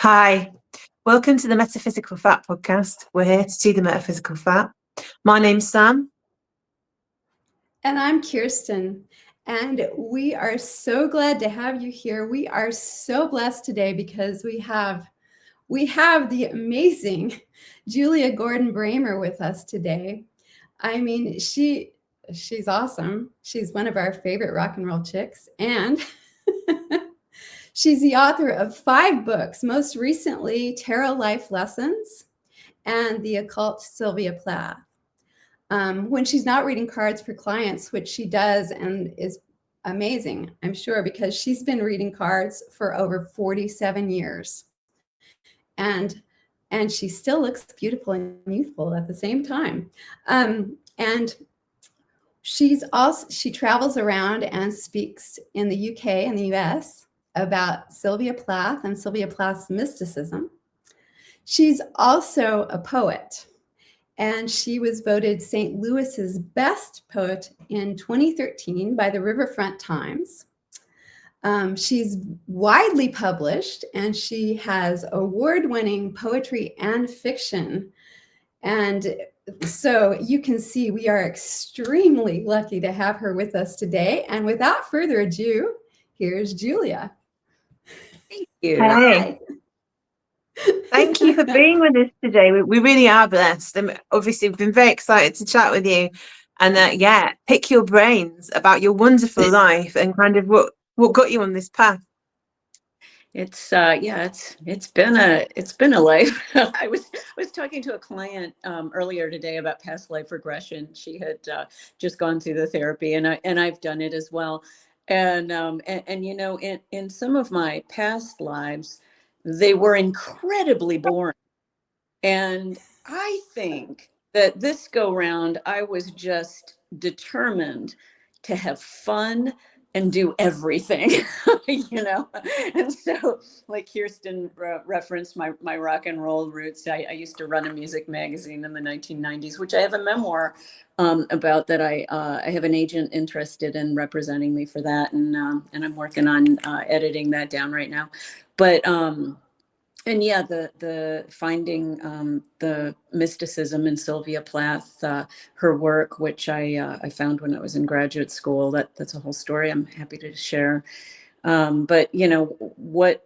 Hi, welcome to the Metaphysical Fat podcast. We're here to do the metaphysical fat. My name's Sam. And I'm Kirsten. And we are so glad to have you here. We are so blessed today because we have the amazing Julia Gordon-Bramer with us today. I mean, she's awesome. She's one of our favorite rock and roll chicks. And she's the author of 5 books, most recently Tarot Life Lessons and The Occult, Sylvia Plath. When she's not reading cards for clients, which she does and is amazing, I'm sure, because she's been reading cards for over 47 years. And she still looks beautiful and youthful at the same time. And she travels around and speaks in the UK and the US about Sylvia Plath and Sylvia Plath's mysticism. She's also a poet. And she was voted St. Louis's best poet in 2013 by the Riverfront Times. She's widely published, and she has award-winning poetry and fiction. And so you can see we are extremely lucky to have her with us today. And without further ado, here's Julia. Thank you. Hey. Thank you for being with us today. We really are blessed. And obviously, we've been very excited to chat with you and pick your brains about your wonderful life and kind of what got you on this path. It's been a life. I was talking to a client earlier today about past life regression. She had just gone through the therapy, and I've done it as well. And you know, in some of my past lives, they were incredibly boring. And I think that this go round, I was just determined to have fun and do everything, you know? And so, like Kirsten referenced my rock and roll roots. I used to run a music magazine in the 1990s, which I have a memoir about that. I have an agent interested in representing me for that. And I'm working on editing that down right now. But, and yeah, the finding the mysticism in Sylvia Plath, her work, which I found when I was in graduate school, that's a whole story I'm happy to share. But you know, what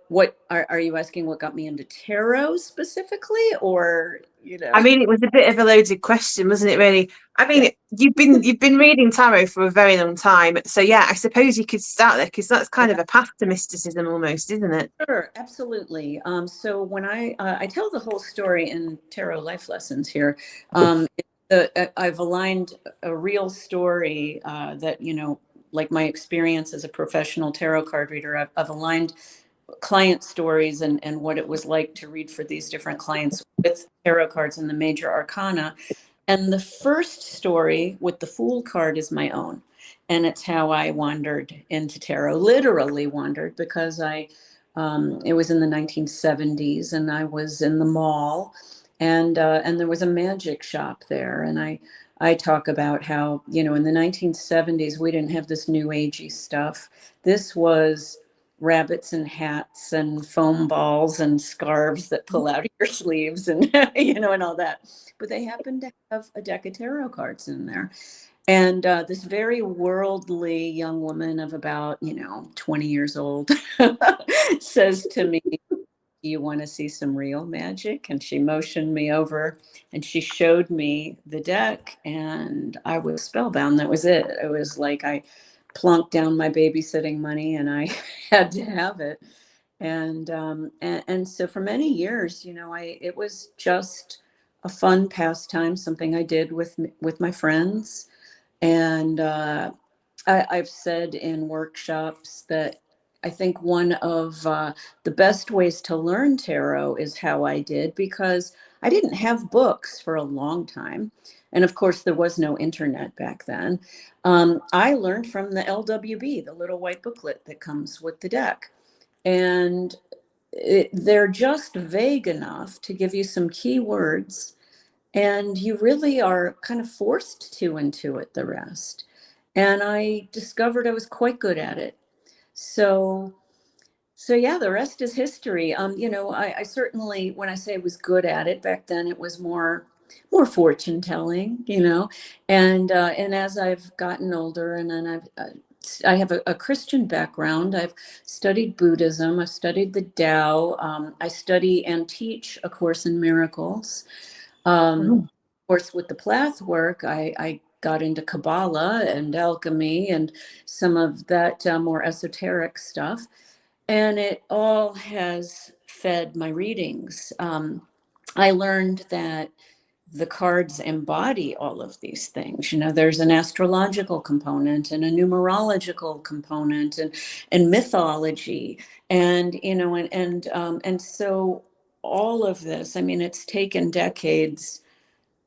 are you asking? What got me into tarot specifically, or you know? I mean, it was a bit of a loaded question, wasn't it? Really. I mean, you've been reading tarot for a very long time, so yeah, I suppose you could start there because that's kind of a path to mysticism, almost, isn't it? Sure, absolutely. So when I tell the whole story in Tarot Life Lessons here, I've aligned a real story that, you know, like my experience as a professional tarot card reader, I've aligned client stories and what it was like to read for these different clients with tarot cards and the major arcana. And the first story with the Fool card is my own. And it's how I wandered into tarot, literally wandered, because it was in the 1970s and I was in the mall and there was a magic shop there. And I talk about how, you know, in the 1970s, we didn't have this new agey stuff. This was rabbits and hats and foam balls and scarves that pull out of your sleeves and, you know, and all that. But they happened to have a deck of tarot cards in there. And this very worldly young woman of about, you know, 20 years old says to me, "Do you want to see some real magic?" And she motioned me over and she showed me the deck and I was spellbound. That was it. It was like I plunked down my babysitting money and I had to have it. And so for many years, you know, it was just a fun pastime, something I did with my friends. And I've said in workshops that I think one of the best ways to learn tarot is how I did, because I didn't have books for a long time. And of course, there was no internet back then. I learned from the LWB, the little white booklet that comes with the deck. And they're just vague enough to give you some key words. And you really are kind of forced to intuit the rest. And I discovered I was quite good at it. So So yeah, the rest is history. You know, I certainly, when I say I was good at it back then, it was more fortune telling, you know, and as I've gotten older, and then I have a Christian background. I've studied Buddhism. I've studied the Tao. I study and teach A Course in Miracles. Of course, with the Plath work, I got into Kabbalah and alchemy and some of that more esoteric stuff. And it all has fed my readings. I learned that the cards embody all of these things. You know, there's an astrological component and a numerological component and mythology. And, you know, and so all of this, I mean, it's taken decades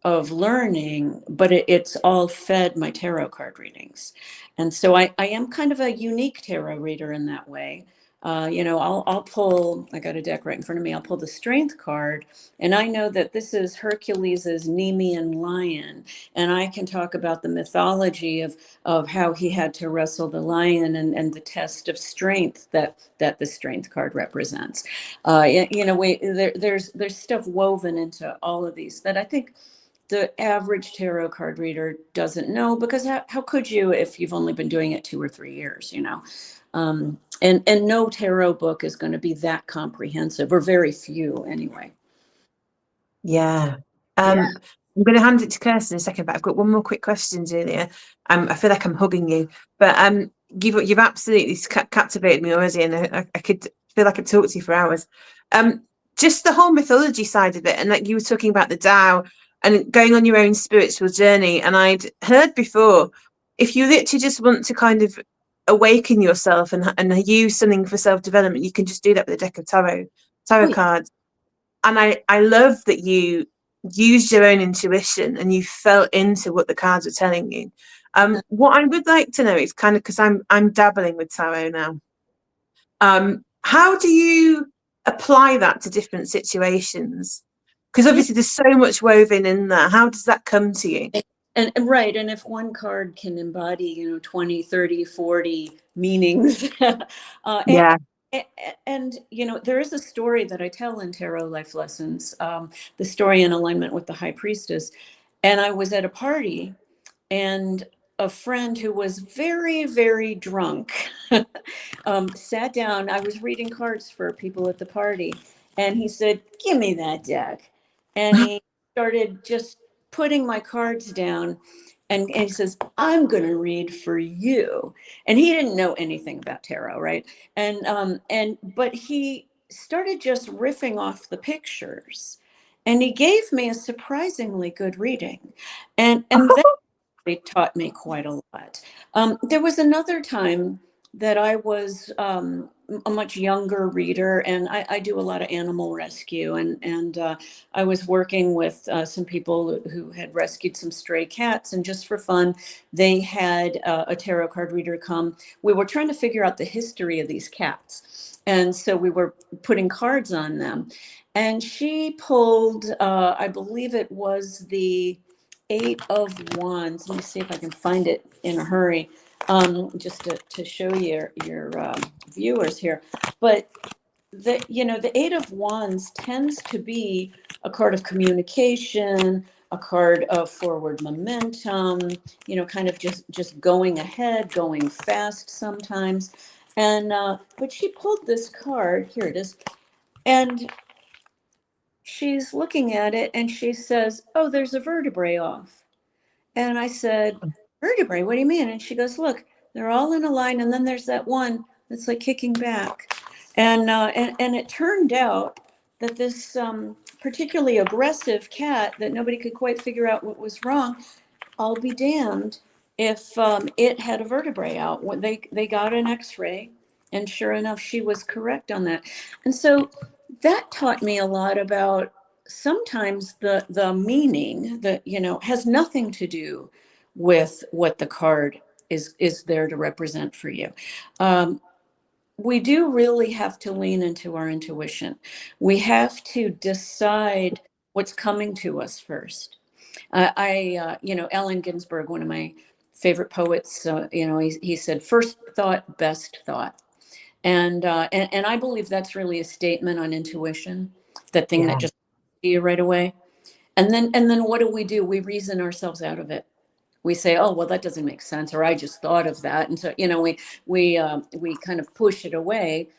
of learning, but it's all fed my tarot card readings. And so I am kind of a unique tarot reader in that way. You know, I'll pull, I got a deck right in front of me, I'll pull the strength card, and I know that this is Hercules's Nemean lion. And I can talk about the mythology of how he had to wrestle the lion and the test of strength that the strength card represents. You know, there's stuff woven into all of these that I think the average tarot card reader doesn't know, because how could you if you've only been doing it 2 or 3 years, you know? And no tarot book is going to be that comprehensive, or very few anyway. Yeah. Yeah. I'm going to hand it to Kirsten in a second, but I've got one more quick question, Julia. I feel like I'm hugging you, but you've absolutely captivated me already, and I could feel like I could talk to you for hours. Just the whole mythology side of it, and like you were talking about the Tao and going on your own spiritual journey. And I'd heard before, if you literally just want to kind of awaken yourself and use something for self-development, you can just do that with a deck of tarot cards. And I love that you used your own intuition and you felt into what the cards were telling you. What I would like to know is kind of, because I'm dabbling with tarot now. How do you apply that to different situations? Because obviously there's so much woven in there. How does that come to you? And right, and if one card can embody, you know, 20, 30, 40 meanings. Yeah. And you know, there is a story that I tell in Tarot Life Lessons, the story in alignment with the High Priestess. And I was at a party, and a friend who was very, very drunk sat down. I was reading cards for people at the party, and he said, "Give me that deck." And he started just putting my cards down, and he says, "I'm going to read for you." And he didn't know anything about tarot, right? But he started just riffing off the pictures, and he gave me a surprisingly good reading, and that it taught me quite a lot. There was another time that I was a much younger reader, and I do a lot of animal rescue, and I was working with some people who had rescued some stray cats, and just for fun, they had a tarot card reader come. We were trying to figure out the history of these cats, and so we were putting cards on them, and she pulled, I believe it was the 8 of Wands. Let me see if I can find it in a hurry, just to show your viewers here. But the 8 of Wands tends to be a card of communication, a card of forward momentum, you know, kind of just going ahead, going fast sometimes. And but she pulled this card. Here it is. And she's looking at it and she says, "Oh, there's a vertebrae off." And I said, "Vertebrae, what do you mean?" And she goes, "Look, they're all in a line, and then there's that one that's like kicking back." And it turned out that this particularly aggressive cat that nobody could quite figure out what was wrong, I'll be damned if it had a vertebrae out. When they got an X-ray, and sure enough, she was correct on that. And so that taught me a lot about sometimes the meaning that, you know, has nothing to do with what the card is there to represent for you. We do really have to lean into our intuition. We have to decide what's coming to us first. You know, Allen Ginsberg, one of my favorite poets, you know, he said, "First thought, best thought." And I believe that's really a statement on intuition, that thing that just comes to you right away. And then what do? We reason ourselves out of it. We say, oh, well, that doesn't make sense, or I just thought of that. And so, we kind of push it away,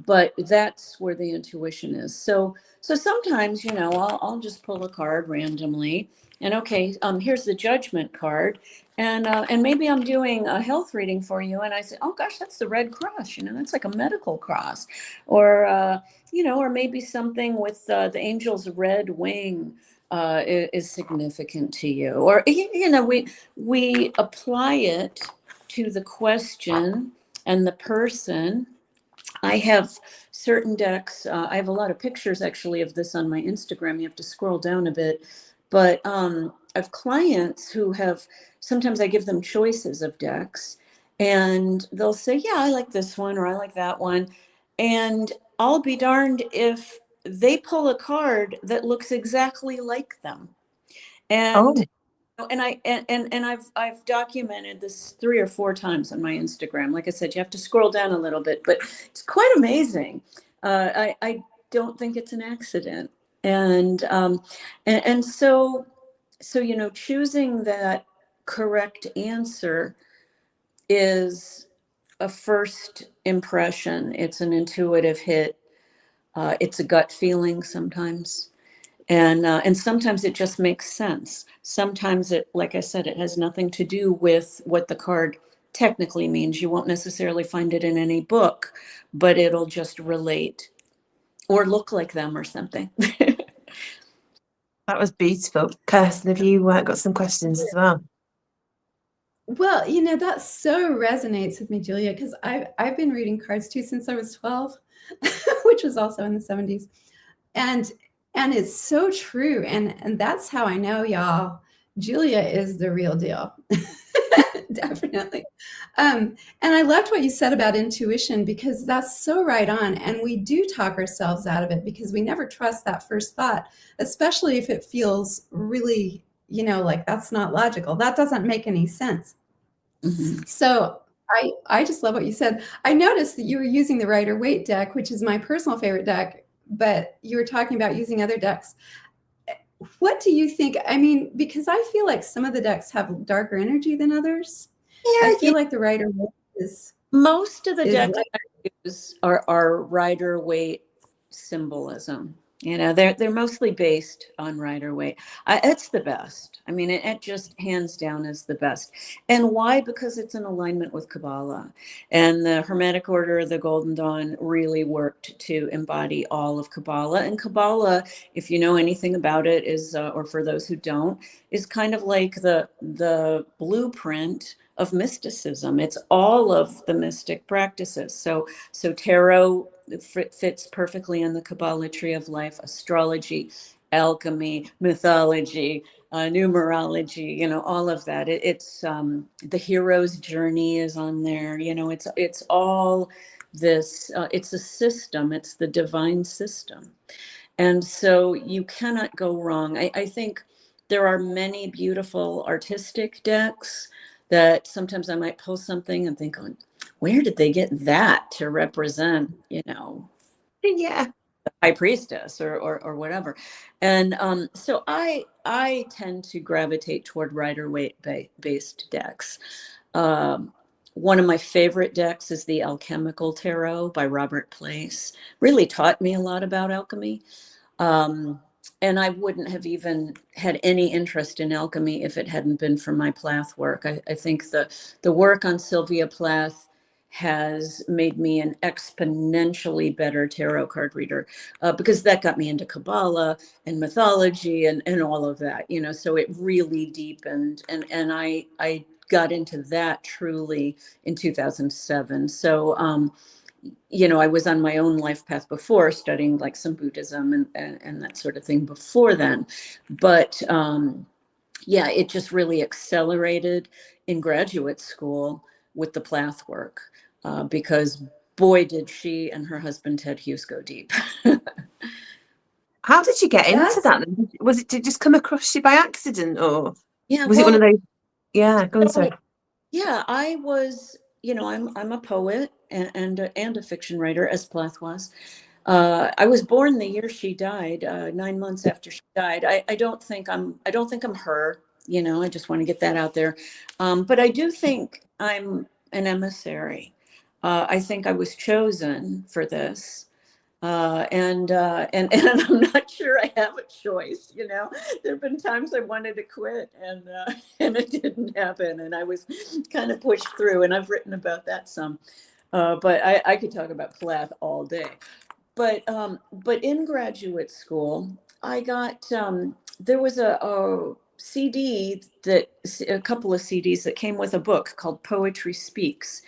but that's where the intuition is. So sometimes, I'll just pull a card randomly, and okay, here's the judgment card. And maybe I'm doing a health reading for you, and I say, oh gosh, that's the Red Cross, that's like a medical cross, or maybe something with the angel's red wing is significant to you, or we apply it to the question and the person. I have certain decks. I have a lot of pictures actually of this on my Instagram. You have to scroll down a bit, but I have clients who have. Sometimes I give them choices of decks, and they'll say, "Yeah, I like this one," or "I like that one," and I'll be darned if they pull a card that looks exactly like them. And I've documented this 3 or 4 times on my Instagram. Like I said, you have to scroll down a little bit, but it's quite amazing. I don't think it's an accident. And so choosing that correct answer is a first impression. It's an intuitive hit. It's a gut feeling sometimes. And sometimes it just makes sense. Sometimes it, like I said, it has nothing to do with what the card technically means. You won't necessarily find it in any book, but it'll just relate or look like them or something. That was beautiful. Kirsten, have you got some questions as well? Well, that so resonates with me, Julia, because I've been reading cards too since I was 12, which was also in the 70s. And it's so true. And that's how I know, y'all, Julia is the real deal. Definitely. And I loved what you said about intuition, because that's so right on. And we do talk ourselves out of it because we never trust that first thought, especially if it feels really, like that's not logical. That doesn't make any sense. Mm-hmm. So I just love what you said. I noticed that you were using the Rider-Waite deck, which is my personal favorite deck, but you were talking about using other decks. What do you think? I mean, because I feel like some of the decks have darker energy than others. Yeah, I feel like the Rider-Waite is most of the decks like, I use are Rider-Waite symbolism. They're mostly based on Rider-Waite. It's the best. I mean, it just hands down is the best. And why? Because it's in alignment with Kabbalah. And the Hermetic Order of the Golden Dawn really worked to embody all of Kabbalah. And Kabbalah, if you know anything about it, is, or for those who don't, is kind of like the blueprint of mysticism. It's all of the mystic practices. So tarot fits perfectly in the Kabbalah tree of life, astrology, alchemy, mythology, numerology, all of that. It's the hero's journey is on there. It's all this. It's a system. It's the divine system, and so you cannot go wrong. I think there are many beautiful artistic decks that sometimes I might pull something and think, oh, where did they get that to represent, Yeah. the high priestess or whatever. And so I tend to gravitate toward Rider-Waite based decks. One of my favorite decks is the Alchemical Tarot by Robert Place. Really taught me a lot about alchemy. And I wouldn't have even had any interest in alchemy if it hadn't been for my Plath work. I think the work on Sylvia Plath has made me an exponentially better tarot card reader, because that got me into Kabbalah and mythology and all of that, so it really deepened. And I got into that truly in 2007. So, I was on my own life path before, studying like some Buddhism and that sort of thing before then. But yeah, it just really accelerated in graduate school with the Plath work, because boy, did she and her husband Ted Hughes go deep. How did you get into that? Did it just come across you by accident, or was it one of those? Yeah, go on, sorry. Yeah, I was, I'm a poet, and a fiction writer, as Plath was. I was born the year she died, 9 months after she died. I don't think I'm her. You know, I just want to get that out there. But I do think I'm an emissary. I think I was chosen for this. And I'm not sure I have a choice. You know, there have been times I wanted to quit, and it didn't happen, and I was kind of pushed through. And I've written about that some, but I could talk about Plath all day. But in graduate school, I got there was a CD a couple of CDs that came with a book called Poetry Speaks,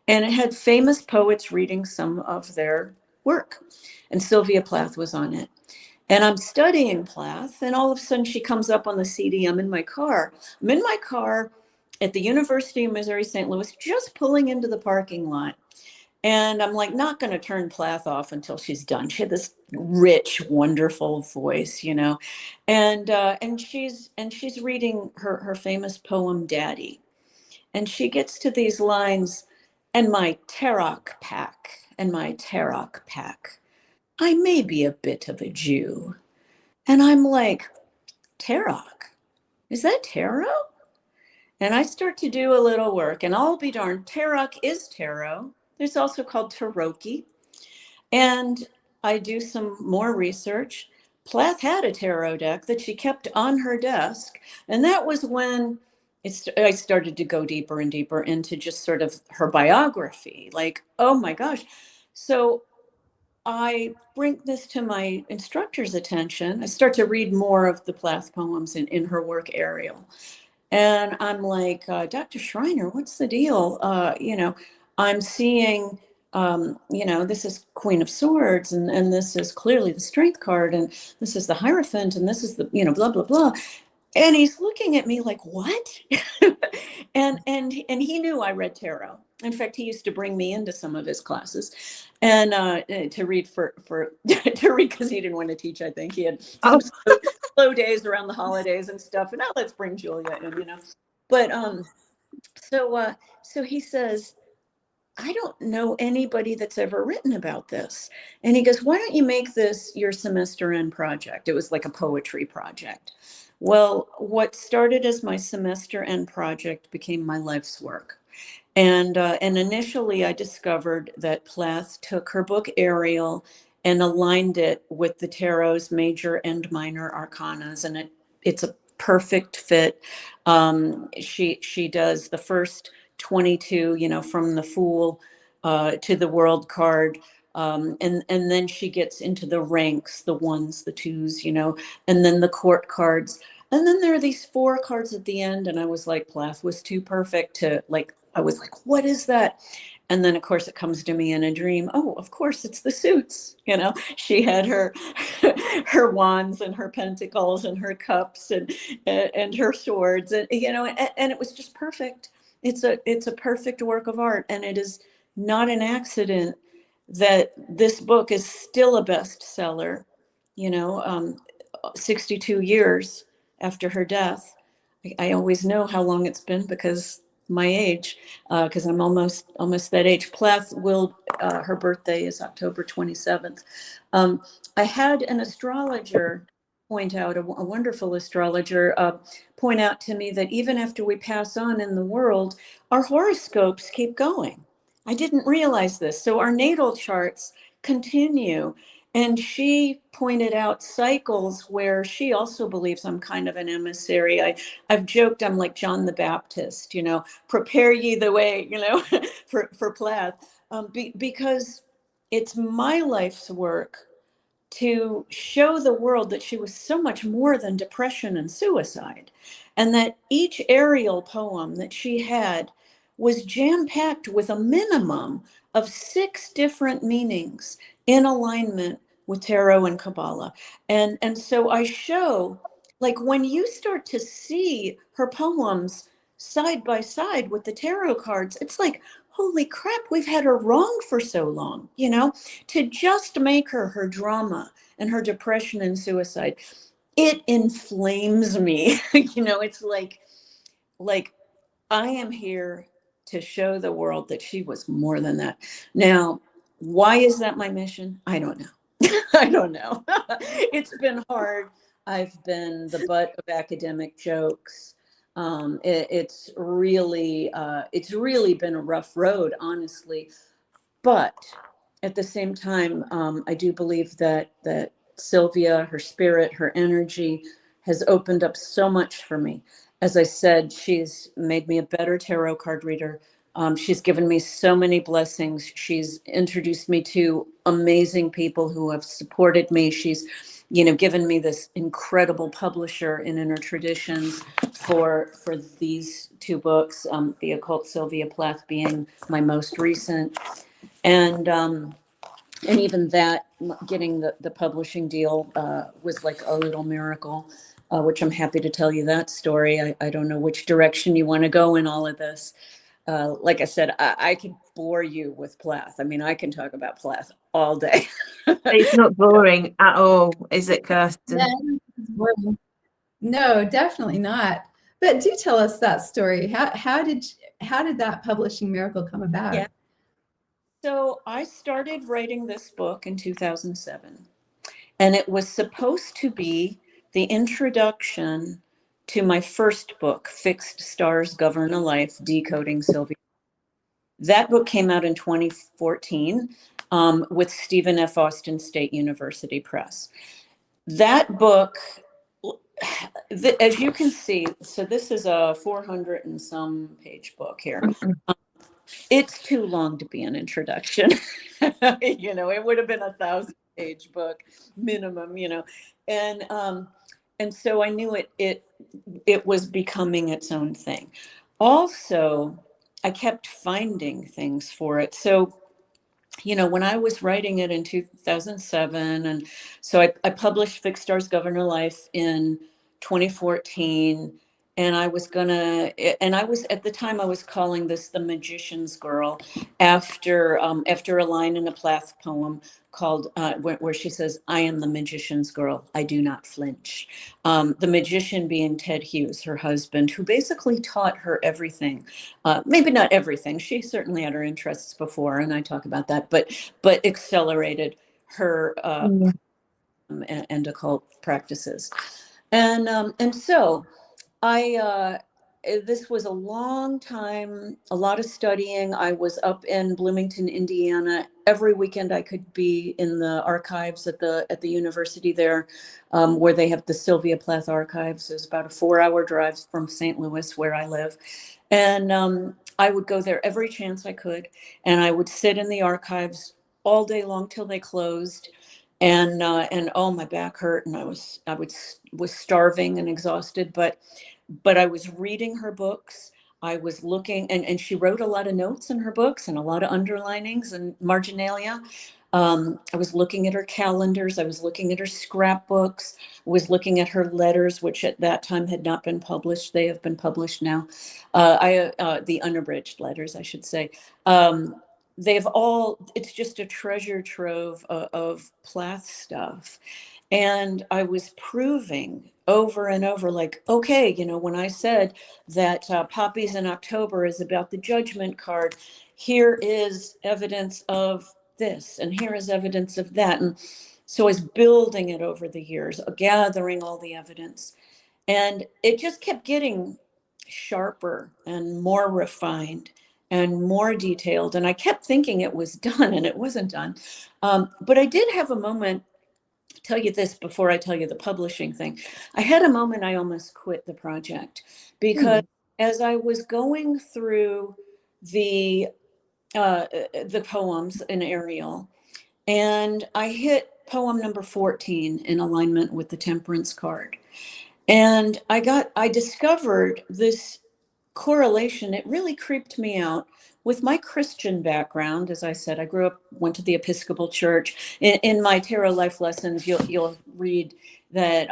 and it had famous poets reading some of their work. And Sylvia Plath was on it. And I'm studying Plath, and all of a sudden she comes up on the CD. I'm in my car. I'm in my car at the University of Missouri, St. Louis, just pulling into the parking lot. And I'm like, not going to turn Plath off until she's done. She had this rich, wonderful voice, you know, and she's reading her famous poem, Daddy. And she gets to these lines, and my Tarok pack, and my Tarok pack. I may be a bit of a Jew. And I'm like, Tarok? Is that tarot? And I start to do a little work, and I'll be darned, Tarok is tarot. There's also called Taroki. And I do some more research. Plath had a tarot deck that she kept on her desk. And that was when I started to go deeper and deeper into just sort of her biography. Like, oh my gosh. So I bring this to my instructor's attention. I start to read more of the Plath poems in her work, Ariel. And I'm like, Dr. Schreiner, what's the deal? You know, I'm seeing, you know, this is Queen of Swords, and this is clearly the Strength card, and this is the Hierophant, and this is the, you know, blah, blah, blah. And he's looking at me like, what? and he knew I read tarot. In fact, he used to bring me into some of his classes, and to read to read because he didn't want to teach. I think he had some slow days around the holidays and stuff. And now let's bring Julia in, you know. But so he says, I don't know anybody that's ever written about this. And he goes, why don't you make this your semester end project? It was like a poetry project. Well, what started as my semester end project became my life's work. And initially I discovered that Plath took her book Ariel and aligned it with the tarot's major and minor arcanas, and it's a perfect fit. She does the first 22, you know, from the Fool to the World card. And then she gets into the ranks, the ones, the twos, you know, and then the court cards. And then there are these 4 cards at the end. And I was like, Plath was too perfect to like, I was like, what is that? And then, of course, it comes to me in a dream. Oh, of course, it's the suits. You know, she had her her wands and her pentacles and her cups and her swords, and you know, and it was just perfect. It's a perfect work of art, and it is not an accident that this book is still a bestseller. You know, 62 years after her death. I always know how long it's been because my age, because I'm almost that age. Plath will, her birthday is October 27th. I had an astrologer point out, a wonderful astrologer, point out to me that even after we pass on in the world, our horoscopes keep going. I didn't realize this. So our natal charts continue. And she pointed out cycles where she also believes I'm kind of an emissary. I've joked I'm like John the Baptist, you know, prepare ye the way, you know, for Plath, because it's my life's work to show the world that she was so much more than depression and suicide, and that each Ariel poem that she had was jam-packed with a minimum of 6 different meanings in alignment with tarot and Kabbalah. And so I show, like, when you start to see her poems side by side with the tarot cards, it's like, holy crap, we've had her wrong for so long, you know, to just make her drama and her depression and suicide. It inflames me. You know, it's like I am here to show the world that she was more than that. Now, why is that my mission? I don't know. I don't know. It's been hard. I've been the butt of academic jokes. It's really been a rough road, honestly. But at the same time, I do believe that Sylvia, her spirit, her energy, has opened up so much for me. As I said, she's made me a better tarot card reader. She's given me so many blessings. She's introduced me to amazing people who have supported me. She's, given me this incredible publisher in Inner Traditions for these two books, The Occult, Sylvia Plath being my most recent. And even that, getting the publishing deal was like a little miracle, which I'm happy to tell you that story. I don't know which direction you want to go in all of this. Like I said, I could bore you with Plath. I mean, I can talk about Plath all day. It's not boring at all, is it, Kirsten? No, definitely not. But do tell us that story. How did that publishing miracle come about? Yeah. So I started writing this book in 2007, and it was supposed to be the introduction to my first book, Fixed Stars Govern a Life, Decoding Sylvia. That book came out in 2014 with Stephen F. Austin State University Press. That book, as you can see, so this is a 400 and some page book here. It's too long to be an introduction. It would have been 1,000-page book minimum, and so I knew it was becoming its own thing. Also, I kept finding things for it. So, when I was writing it in 2007, and so I published Fixed Stars Govern a Life in 2014. And I was at the time I was calling this The Magician's Girl after a line in a Plath poem called where she says, "I am the magician's girl. I do not flinch." The magician being Ted Hughes, her husband, who basically taught her everything. Maybe not everything. She certainly had her interests before, and I talk about that, but accelerated her and occult practices. And so this was a long time, a lot of studying. I was up in Bloomington, Indiana. Every weekend I could be in the archives at the university there, where they have the Sylvia Plath archives. It was about a 4-hour drive from St. Louis, where I live. And I would go there every chance I could. And I would sit in the archives all day long till they closed. And oh, my back hurt, and I was starving and exhausted, but I was reading her books. I was looking, and she wrote a lot of notes in her books and a lot of underlinings and marginalia. I was looking at her calendars. I was looking at her scrapbooks. I was looking at her letters, which at that time had not been published. They have been published now. The unabridged letters, I should say. It's just a treasure trove of Plath stuff. And I was proving over and over, like, okay, when I said that Poppies in October is about the judgment card, here is evidence of this, and here is evidence of that. And so I was building it over the years, gathering all the evidence. And it just kept getting sharper and more refined and more detailed. And I kept thinking it was done, and it wasn't done. But I did have a moment. Tell you this before I tell you the publishing thing. I had a moment I almost quit the project, because as I was going through the poems in Ariel, and I hit poem number 14 in alignment with the Temperance card, and I discovered this correlation. It really creeped me out with my Christian background. As I said, I went to the Episcopal Church. In my tarot life lessons, you'll read that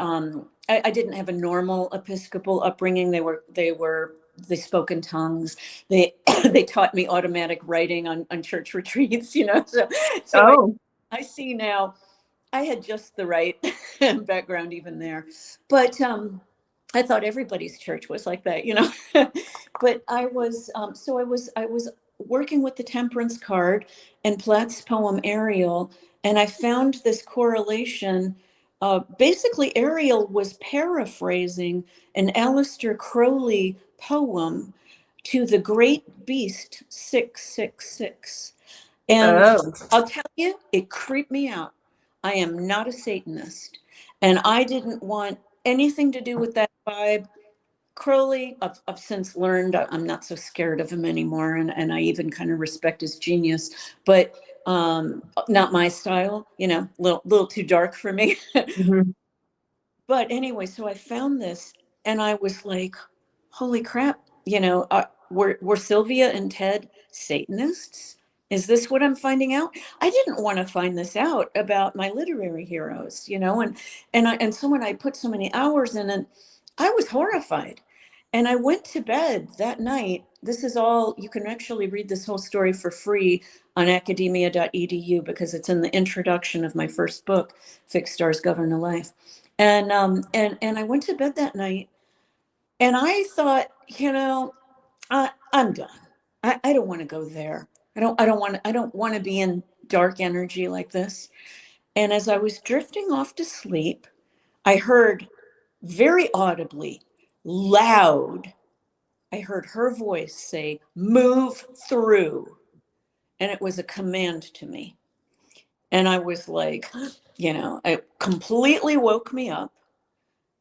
I didn't have a normal Episcopal upbringing. They spoke in tongues. They taught me automatic writing on church retreats. So I see now. I had just the right background even there, but I thought everybody's church was like that, but I was I was working with the Temperance card and Plath's poem Ariel, and I found this correlation. Basically, Ariel was paraphrasing an Aleister Crowley poem to the Great Beast 666. And Oh. I'll tell you, it creeped me out. I am not a Satanist, and I didn't want anything to do with that vibe. Crowley, I've since learned I'm not so scared of him anymore, and I even kind of respect his genius, but not my style, you know, little too dark for me. Mhm. But anyway, so I found this, and I was like, "Holy crap!" You know, were Sylvia and Ted Satanists? Is this what I'm finding out? I didn't want to find this out about my literary heroes, you know, and so when I put so many hours in it, I was horrified. And I went to bed that night. This is all, you can actually read this whole story for free on academia.edu because it's in the introduction of my first book, Fixed Stars Govern a Life. And I went to bed that night and I thought, you know, I'm done. I don't want to go there. I don't want to be in dark energy like this. And as I was drifting off to sleep, I heard very audibly, loud, I heard her voice say, "Move through." And it was a command to me. And I was like, you know, it completely woke me up.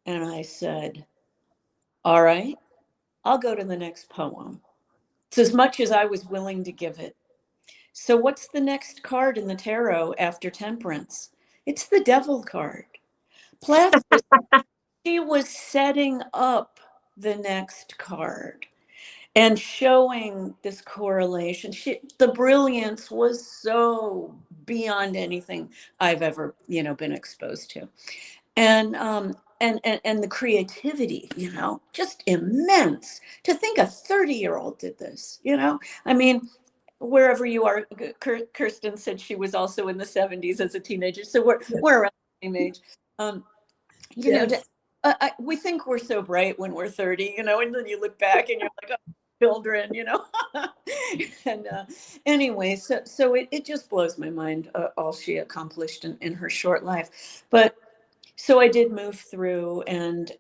And I said, all right, I'll go to the next poem. It's as much as I was willing to give it. So, what's the next card in the tarot after Temperance? It's the Devil card. Plath, she was setting up the next card and showing this correlation. The brilliance was so beyond anything I've ever, you know, been exposed to. And and the creativity, you know, just immense. To think a 30-year-old did this, you know. I mean, wherever you are, Kirsten said she was also in the 70s as a teenager, so we're around the same age. You know, Yes. we think we're so bright when we're 30, you know, and then you look back and you're like, oh, children, you know. And anyway, so it just blows my mind all she accomplished in her short life. But so I did move through, and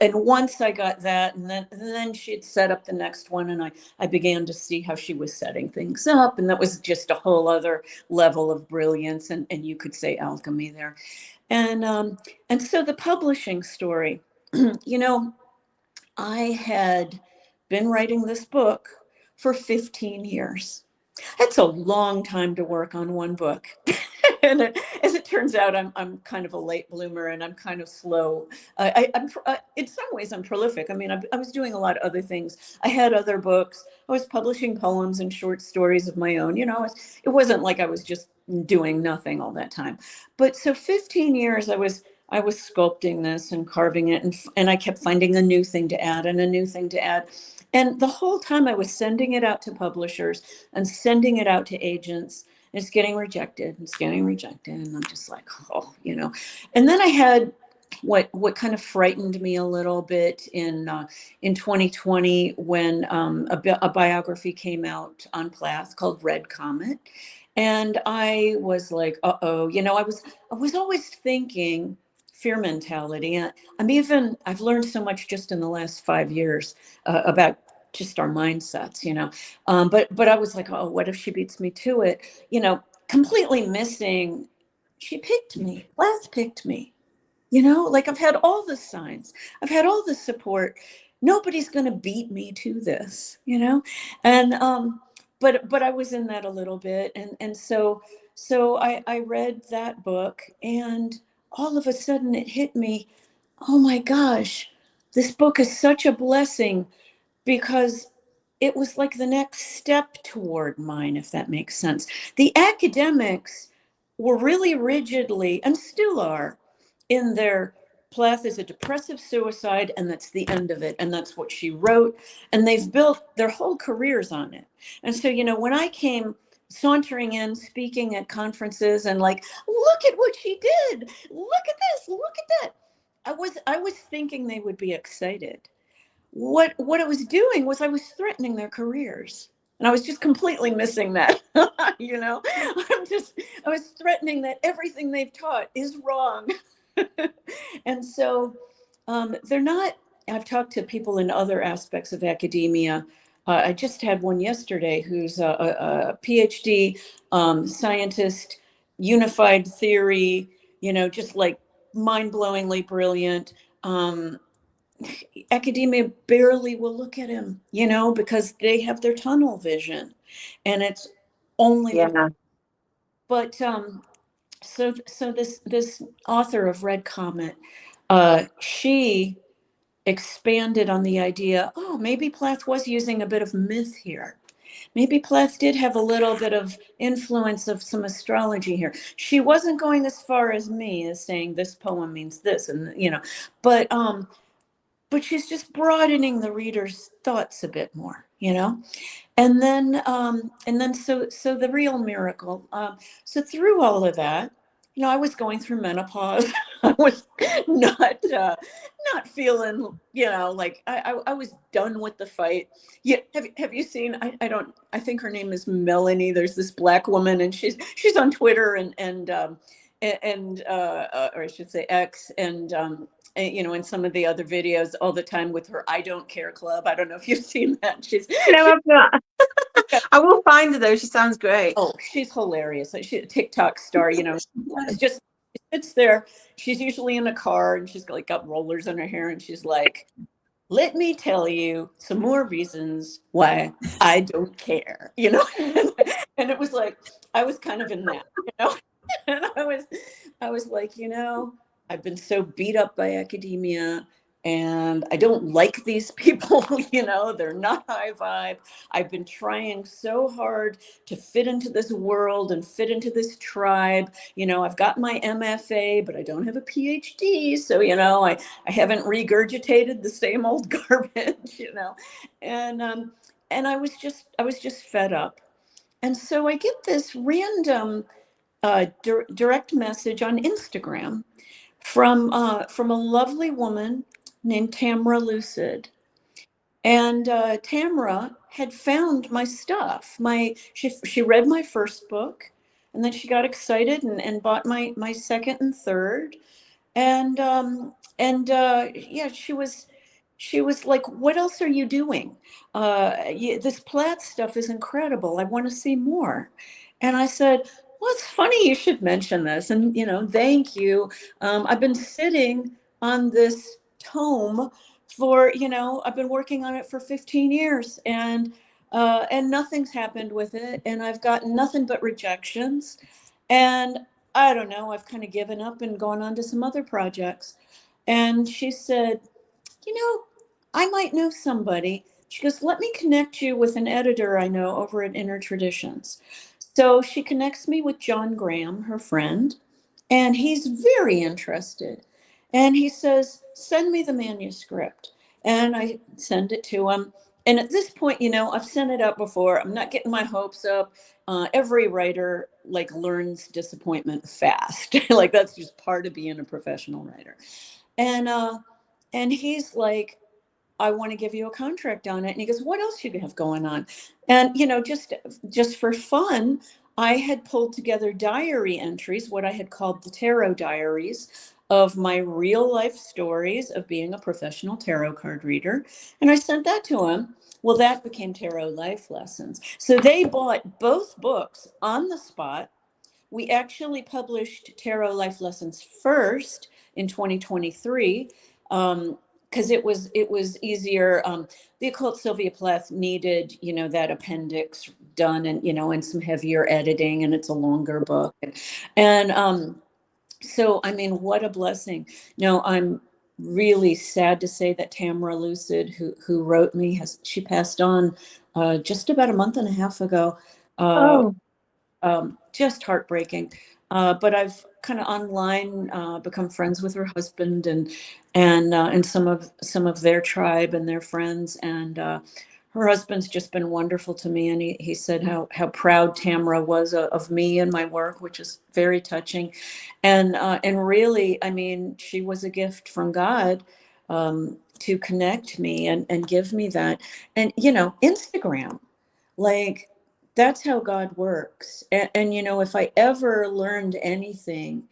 once I got that, and then she had set up the next one, and I began to see how she was setting things up, and that was just a whole other level of brilliance, and you could say alchemy there. And so the publishing story, you know, I had been writing this book for 15 years. That's a long time to work on one book. And as it turns out, I'm kind of a late bloomer, and I'm kind of slow. I'm in some ways I'm prolific. I mean, I was doing a lot of other things. I had other books. I was publishing poems and short stories of my own. You know, it wasn't like I was just doing nothing all that time. But so 15 years I was sculpting this and carving it, and I kept finding a new thing to add and a new thing to add. And the whole time I was sending it out to publishers and sending it out to agents. It's getting rejected. It's getting rejected. And I'm just like, oh, you know. And then I had what kind of frightened me a little bit in 2020 when a biography came out on Plath called Red Comet. And I was like, uh-oh, you know, I was always thinking fear mentality. And I've learned so much just in the last 5 years about just our mindsets, you know. But I was like, oh, what if she beats me to it? You know, completely missing. She picked me. Plath picked me. You know, like I've had all the signs. I've had all the support. Nobody's going to beat me to this, you know. And but I was in that a little bit, and so I read that book, and all of a sudden it hit me. Oh my gosh, this book is such a blessing because it was like the next step toward mine, if that makes sense. The academics were really rigidly, and still are, in their Plath is a depressive suicide, and that's the end of it. And that's what she wrote. And they've built their whole careers on it. And so, you know, when I came sauntering in, speaking at conferences and like, look at what she did. Look at this. Look at that. I was thinking they would be excited. what I was doing was I was threatening their careers. And I was just completely missing that. You know, I was threatening that everything they've taught is wrong. And so they're not, I've talked to people in other aspects of academia. I just had one yesterday who's a PhD scientist, unified theory, you know, just like mind-blowingly brilliant. Academia barely will look at him, you know, because they have their tunnel vision, and it's only. Yeah. But so this author of Red Comet, she expanded on the idea. Oh, maybe Plath was using a bit of myth here. Maybe Plath did have a little bit of influence of some astrology here. She wasn't going as far as me as saying this poem means this, and you know, but she's just broadening the reader's thoughts a bit more, you know. And then so the real miracle. So through all of that, you know, I was going through menopause. I was not feeling, you know, like I was done with the fight. Yeah, have you seen? I think her name is Melanie. There's this Black woman, and she's on Twitter or I should say X, and you know, in some of the other videos all the time with her I don't care club. I don't know if you've seen that. No, I've not. I will find her though. She sounds great. Oh, she's hilarious. She's a TikTok star, you know. She just sits there. She's usually in a car, and she's like got rollers in her hair, and she's like, let me tell you some more reasons why I don't care, you know. And it was like I was kind of in that, you know. And I was like, you know, I've been so beat up by academia, and I don't like these people, you know, they're not high vibe. I've been trying so hard to fit into this world and fit into this tribe. You know, I've got my MFA, but I don't have a PhD. So, you know, I haven't regurgitated the same old garbage, you know, and I was just fed up. And so I get this random direct message on Instagram from a lovely woman named Tamra Lucid. And Tamra had found my stuff. She read my first book, and then she got excited and bought my second and third. And yeah, she was like, "What else are you doing? This Platt stuff is incredible. I want to see more." And I said, "Well, it's funny you should mention this. And you know, thank you. I've been sitting on this tome for, you know, I've been working on it for 15 years, and nothing's happened with it, and I've gotten nothing but rejections, and I don't know, I've kind of given up and gone on to some other projects." And she said, "You know, I might know somebody." She goes, "Let me connect you with an editor I know over at Inner Traditions." So she connects me with John Graham, her friend, and he's very interested. And he says, "Send me the manuscript." And I send it to him. And at this point, you know, I've sent it out before. I'm not getting my hopes up. Every writer like learns disappointment fast. Like that's just part of being a professional writer. And he's like, "I want to give you a contract on it." And he goes, "What else you have going on?" And, you know, just for fun, I had pulled together diary entries, what I had called the tarot diaries of my real life stories of being a professional tarot card reader. And I sent that to him. Well, that became Tarot Life Lessons. So they bought both books on the spot. We actually published Tarot Life Lessons first in 2023. Because it was easier. The Occult Sylvia Plath needed, you know, that appendix done, and you know, and some heavier editing, and it's a longer book. And so I mean, what a blessing. No, I'm really sad to say that Tamra Lucid, who wrote me, she passed on just about a month and a half ago. Oh, Just heartbreaking. But I've kind of online become friends with her husband and some of their tribe and their friends. And her husband's just been wonderful to me. And he said how proud Tamra was of me and my work, which is very touching. And really, I mean, she was a gift from God. to connect me and give me that. And, you know, Instagram, like, that's how God works. And, you know, if I ever learned anything,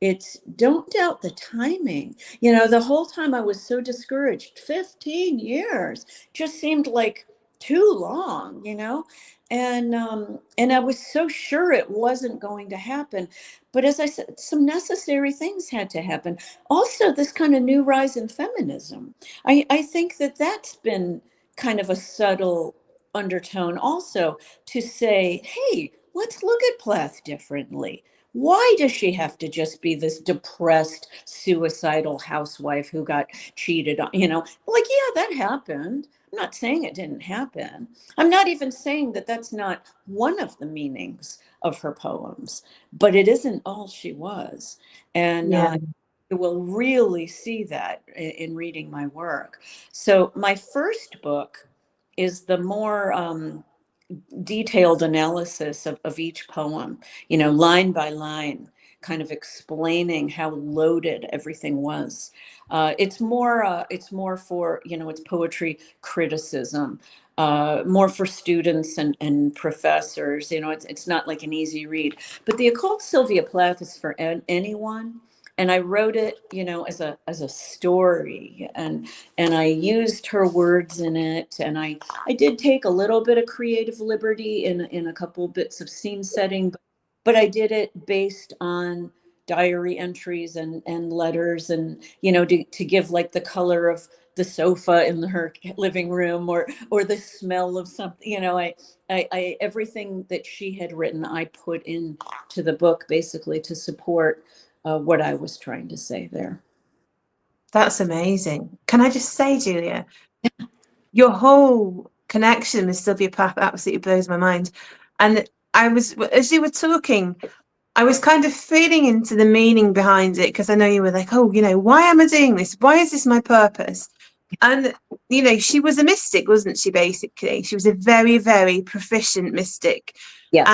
it's don't doubt the timing. You know, the whole time I was so discouraged. 15 years just seemed like too long, you know? And I was so sure it wasn't going to happen. But as I said, some necessary things had to happen. Also, this kind of new rise in feminism. I think that that's been kind of a subtle undertone also, to say, hey, let's look at Plath differently. Why does she have to just be this depressed, suicidal housewife who got cheated on? You know, like, yeah, that happened. I'm not saying it didn't happen. I'm not even saying that that's not one of the meanings of her poems, but it isn't all she was. And Yeah. you will really see that in reading my work. So my first book is the more detailed analysis of each poem, you know, line by line, kind of explaining how loaded everything was. It's more for, you know, it's poetry criticism, more for students and professors. You know, it's not like an easy read. But the Occult Sylvia Plath is for anyone. And I wrote it, you know, as a story, and I used her words in it, and I did take a little bit of creative liberty in a couple bits of scene setting, but I did it based on diary entries and letters, and, you know, to give like the color of the sofa in her living room, or the smell of something, you know, I everything that she had written, I put into the book basically to support what I was trying to say there. That's amazing. Can I just say, Julia, your whole connection with Sylvia Plath absolutely blows my mind. And I was, as you were talking, I was kind of feeling into the meaning behind it, because I know you were like, oh, you know, why am I doing this? Why is this my purpose? And, you know, she was a mystic, wasn't she, basically? She was a very, very proficient mystic. Yes.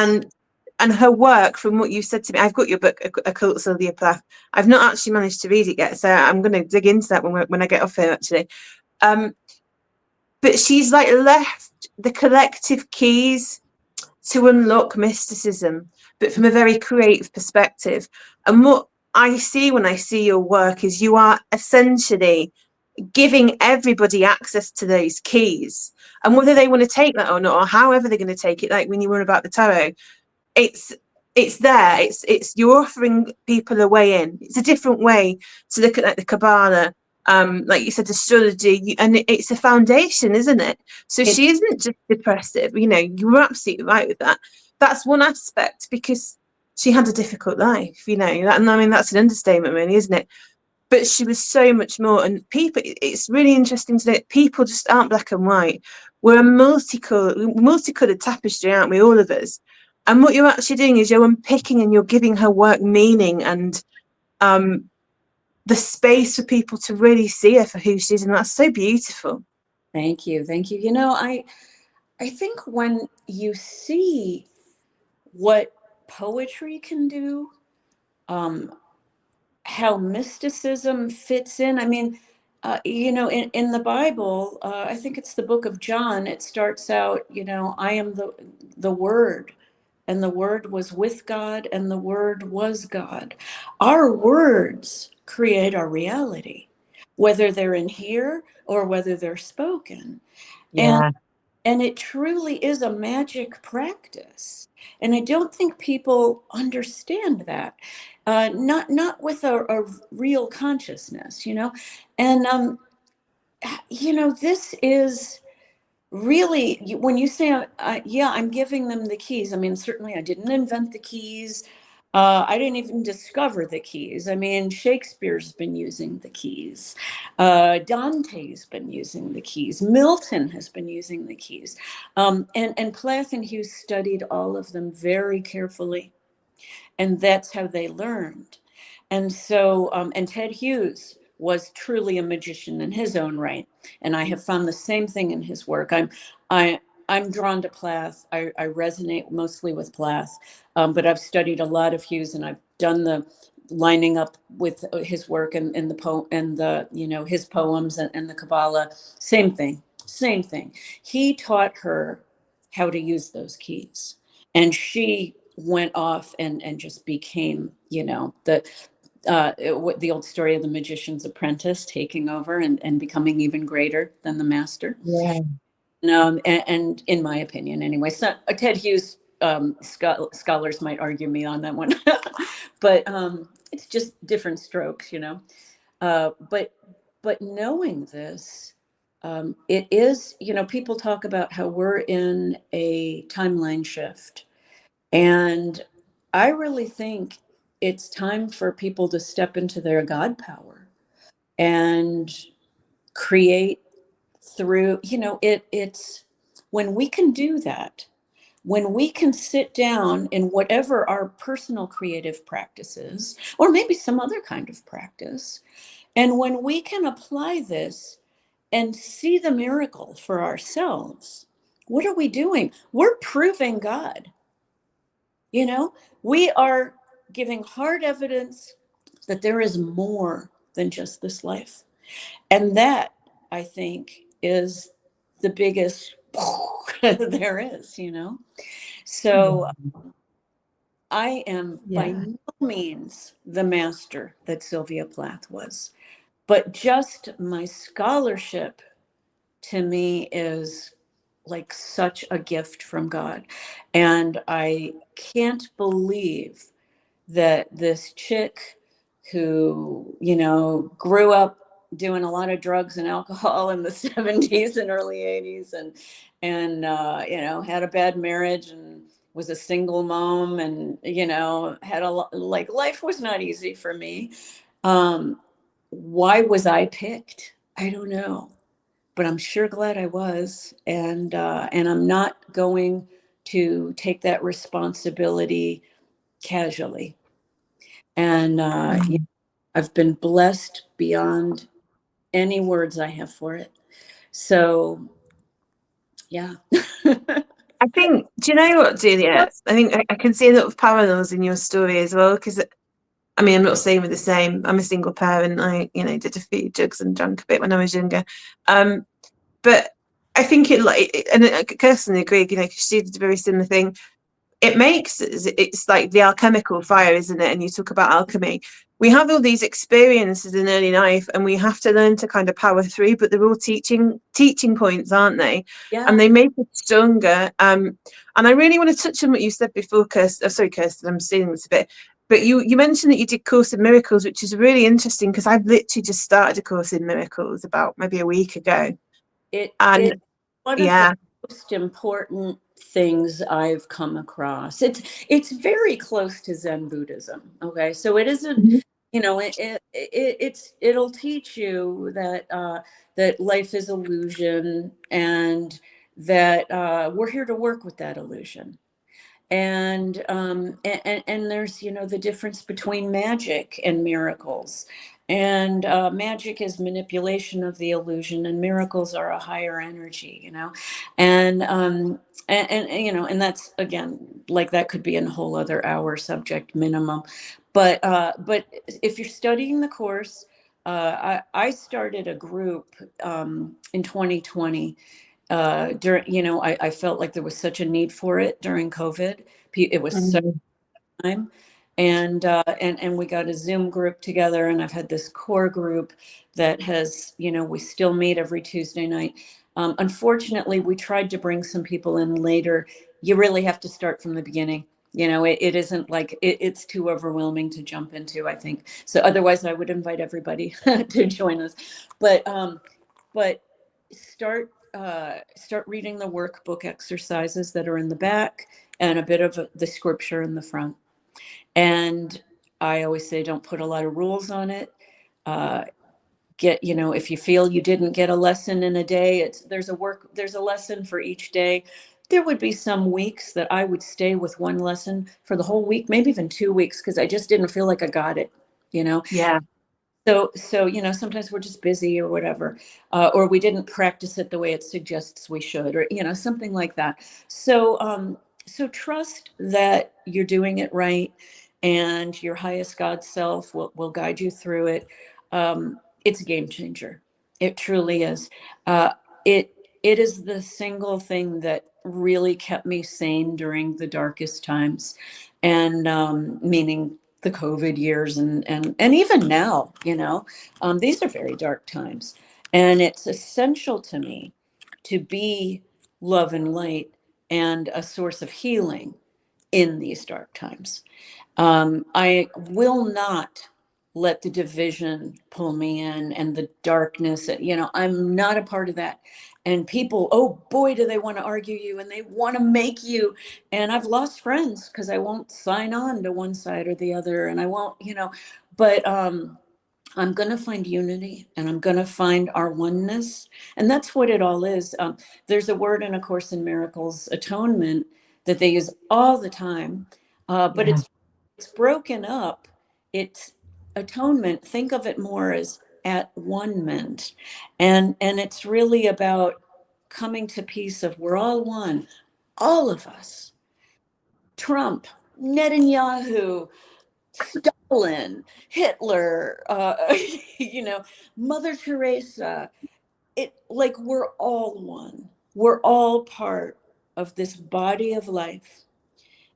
And her work, from what you said to me, I've got your book, Occult Sylvia Plath. I've not actually managed to read it yet, so I'm going to dig into that when I get off here, actually. But she's like left the collective keys to unlock mysticism, but from a very creative perspective. And what I see when I see your work is you are essentially giving everybody access to those keys. And whether they want to take that or not, or however they're going to take it, like when you were about the tarot, it's there. It's you're offering people a way in. It's a different way to look at, like, the Kabbalah, like you said, astrology, and it's a foundation, isn't it? So she isn't just depressive. You know, you were absolutely right with that. That's one aspect, because she had a difficult life. You know, and I mean that's an understatement, really, isn't it? But she was so much more. And people, it's really interesting to know people just aren't black and white. We're a multicolored tapestry, aren't we, all of us? And what you're actually doing is you're unpicking and you're giving her work meaning, and the space for people to really see her for who she is. And that's so beautiful. Thank you. Thank you. You know, I think when you see what poetry can do, how mysticism fits in. I mean, you know, in the Bible, I think it's the book of John, it starts out, you know, I am the Word, and the Word was with God, and the Word was God. Our words create our reality, whether they're in here or whether they're spoken. Yeah. And it truly is a magic practice. And I don't think people understand that. Not with a real consciousness, you know. And you know, this is really, when you say, yeah, I'm giving them the keys. I mean, certainly I didn't invent the keys. I didn't even discover the keys. I mean, Shakespeare's been using the keys. Dante's been using the keys. Milton has been using the keys. And Plath and Hughes studied all of them very carefully. And that's how they learned. And so, and Ted Hughes was truly a magician in his own right. And I have found the same thing in his work. I'm drawn to Plath. I resonate mostly with Plath, but I've studied a lot of Hughes, and I've done lining up with his work and the poem and the, his poems and the Kabbalah, same thing. He taught her how to use those keys, and she went off and just became, the old story of the magician's apprentice taking over and becoming even greater than the master. Yeah. And in my opinion, anyway, so Ted Hughes scholars might argue me on that one, but it's just different strokes, But knowing this, it is, people talk about how we're in a timeline shift, and I really think it's time for people to step into their God power and create through, it's when we can do that, when we can sit down in whatever our personal creative practices, or maybe some other kind of practice, and when we can apply this and see the miracle for ourselves, what are we doing? We're proving God. We are giving hard evidence that there is more than just this life. And that, I think, is the biggest there is, So I am by no means the master that Sylvia Plath was, but just my scholarship to me is like such a gift from God. And I can't believe that this chick who, grew up doing a lot of drugs and alcohol in the 70s and early 80s and had a bad marriage and was a single mom and, had a lot, like, life was not easy for me. Why was I picked? I don't know. But I'm sure glad I was, and I'm not going to take that responsibility casually. And I've been blessed beyond any words I have for it. So, yeah. I think, do you know what, Julia? I think I can see a lot of parallels in your story as well, because I'm not saying we're the same. I'm a single parent. I, did a few drugs and drank a bit when I was younger. But I think and I personally agree, because she did a very similar thing. It's like the alchemical fire, isn't it? And you talk about alchemy. We have all these experiences in early life, and we have to learn to kind of power through, but they're all teaching points, aren't they? Yeah. And they make us stronger. And I really want to touch on what you said before, Kirsten. Sorry, Kirsten, I'm stealing this a bit. But you mentioned that you did Course in Miracles, which is really interesting, because I've literally just started a Course in Miracles about maybe a week ago. It's one of the most important things I've come across. It's very close to Zen Buddhism. Okay, so it isn't. It'll teach you that life is illusion, and that we're here to work with that illusion. And there's, the difference between magic and miracles. And magic is manipulation of the illusion, and miracles are a higher energy, and that's, again, like, that could be a whole other hour subject minimum. But if you're studying the course, I started a group in 2020. I felt like there was such a need for it during COVID. It was such a time. And we got a Zoom group together, and I've had this core group that has, we still meet every Tuesday night. Unfortunately, we tried to bring some people in later. You really have to start from the beginning. It isn't like it's too overwhelming to jump into, I think. So otherwise, I would invite everybody to join us. But start reading the workbook exercises that are in the back, and a bit of the scripture in the front. And I always say, don't put a lot of rules on it. If you feel you didn't get a lesson in a day, there's a lesson for each day. There would be some weeks that I would stay with one lesson for the whole week, maybe even 2 weeks, because I just didn't feel like I got it, Yeah. So, sometimes we're just busy or whatever, or we didn't practice it the way it suggests we should, or, something like that. So trust that you're doing it right, and your highest God self will guide you through it. It's a game changer. It truly is. It is the single thing that really kept me sane during the darkest times, and meaning the COVID years, and even now, these are very dark times, and it's essential to me to be love and light and a source of healing in these dark times. I will not let the division pull me in and the darkness. I'm not a part of that. And people, oh boy, do they want to argue you, and they want to make you. And I've lost friends because I won't sign on to one side or the other. And I won't, but I'm going to find unity, and I'm going to find our oneness. And that's what it all is. There's a word in A Course in Miracles, atonement, that they use all the time. But Yeah. it's broken up. It's atonement. Think of it more as at one-ment. And it's really about coming to peace of we're all one, all of us. Trump, Netanyahu, Stalin, Hitler, Mother Teresa. We're all one. We're all part of this body of life.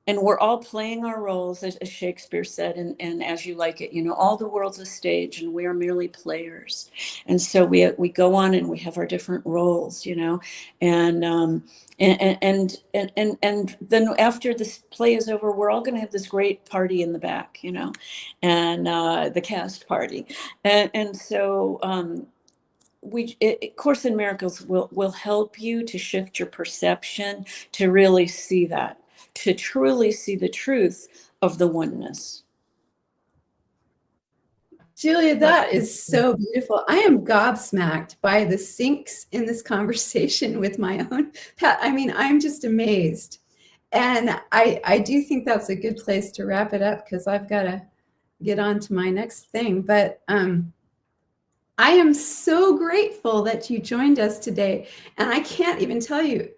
And we're all playing our roles, as Shakespeare said, and as you like it, all the world's a stage, and we are merely players. And so we go on, and we have our different roles, and then after this play is over, we're all going to have this great party in the back, and the cast party, and so. Course in Miracles will help you to shift your perception, to really see that, to truly see the truth of the oneness. Julia, that is so beautiful. I am gobsmacked by the syncs in this conversation with my own pet. I mean, I'm just amazed. And I do think that's a good place to wrap it up, because I've got to get on to my next thing. But I am so grateful that you joined us today. And I can't even tell you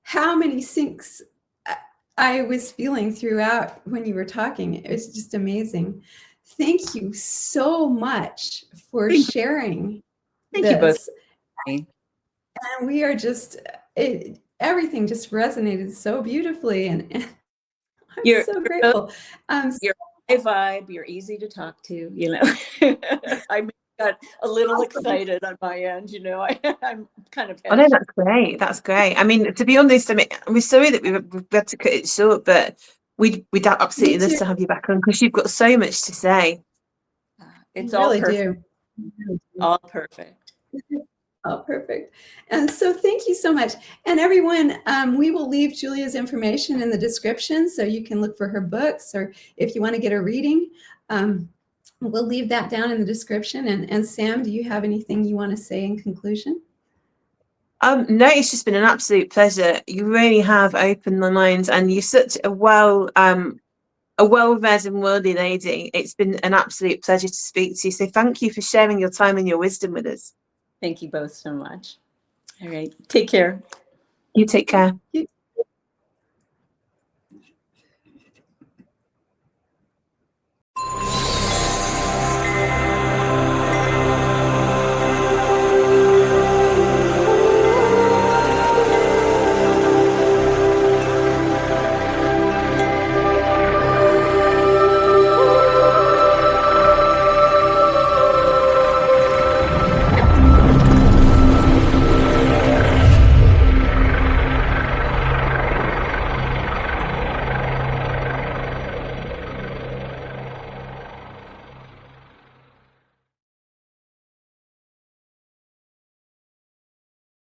how many syncs I was feeling throughout when you were talking. It was just amazing. Thank you so much for sharing Thank this. you both. And we are just, everything just resonated so beautifully. And I'm so grateful. You're a vibe. You're easy to talk to, I got a little excited on my end, I'm kind of passionate. Oh no, that's great. That's great. I mean, to be honest, we're sorry that we've had to cut it short, but we'd absolutely love to have you back on, because you've got so much to say. It's all perfect. All perfect. Oh, perfect. And so thank you so much. And everyone, we will leave Julia's information in the description, so you can look for her books, or if you want to get a reading, we'll leave that down in the description. And Sam, do you have anything you want to say in conclusion? No, it's just been an absolute pleasure. You really have opened my mind, and you're such a well-read and worldly lady. It's been an absolute pleasure to speak to you. So thank you for sharing your time and your wisdom with us. Thank you both so much. All right. Take care. You take care.